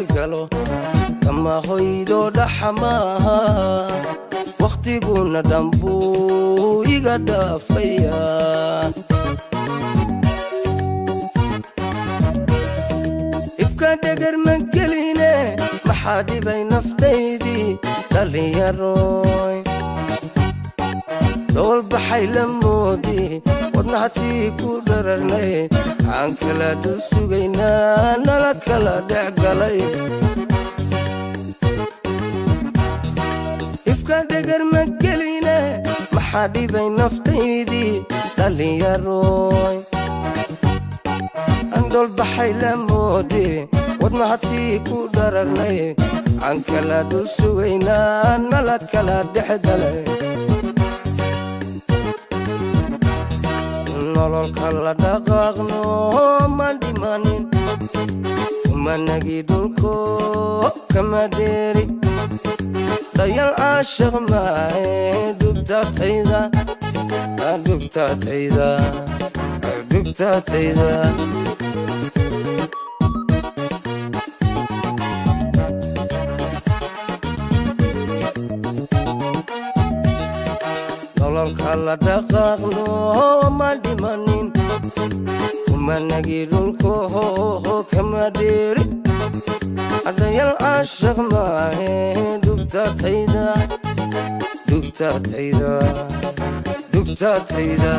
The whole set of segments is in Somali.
galo kama hoydo dhaxamaha waqtiguna dhanbu iga dhaafaya ifka dhagar ma geline maxaa dhibay naftaydii dhalinyaroy dol baxay la moodi wadnahatii ku dhararnay aan kala dul sugaynaa nala kala dhex galay ifka dhagar ma geline maxaa dhibay naftaydii dhalinyaroy aan dol baxay la moodi wadnahatii ku dhararnay aan kala dul sugaynaa nala kala dhex galay nololka la dhaqaaqno maan dhimanin kumanagii dhulko kama dheeri dayal caashiq maahe dhugtaatayda dhugtaatayda dhugtaatayda nololka la dhaqaaqno maan dhimanin kumanagii dhulko kama dheeri dayal caashiq maahe dhugtaatayda dhugtaatayda dhugtaatayda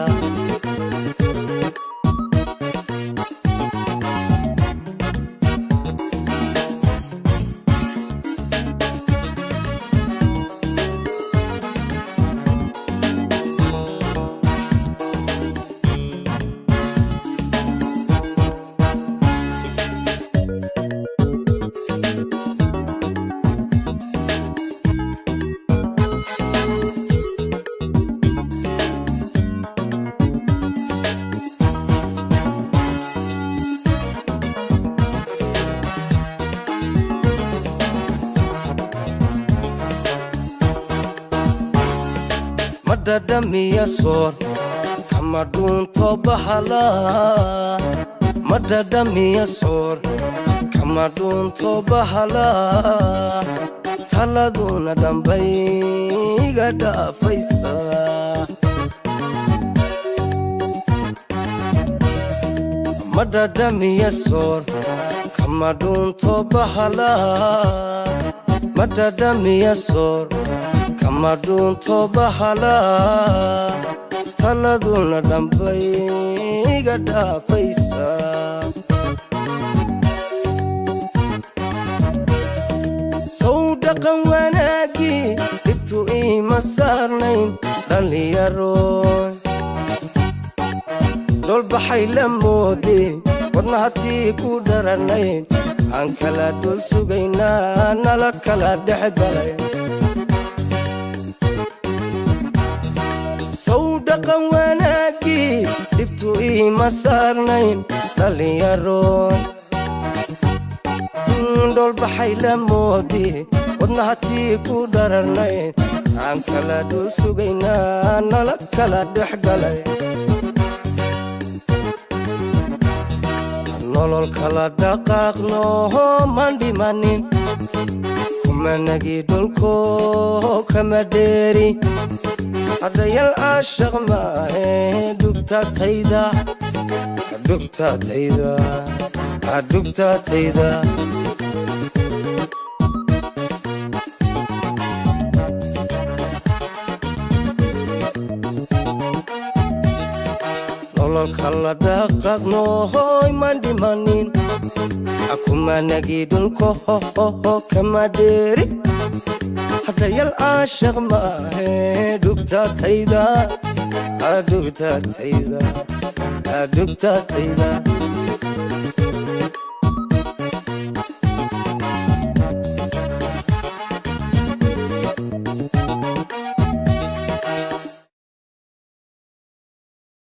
madadamiya soor kama dhuunto bahala madadamiya soor kama dhuunto bahala taladuna dhambay iga dhaafaysa madadamiya soor kama dhuunto bahala madadamiya soor kama dhuunto bahala taladuna dhambay iga dhaafaysa sow dhaqan wanaagii dhibtu iima saarnayn dhalinyaroy dhol baxay la moodi wadnahatii ku dhararnayn aan kala dul sugaynaa nala kala dhex galay sow dhaqan wanaagii dhibtu iima saarnayn dhalinyaroy dhol baxay la moodi wadnahatii ku dhararnayn aan kala dul sugaynaa nala kala dhex galay nololka la dhaqaaqno maan dhimanin kumanagii dhulko kama dheeri dayal caashiq maahe dhugtaatayda dhugtaatayda dhugtaatayda nololka la dhaqaaqno maan dhimanin kumanagii dhulko kama dheeri dayal caashiq maahe dhugtaatayda dhugtaatayda dhugtaatayda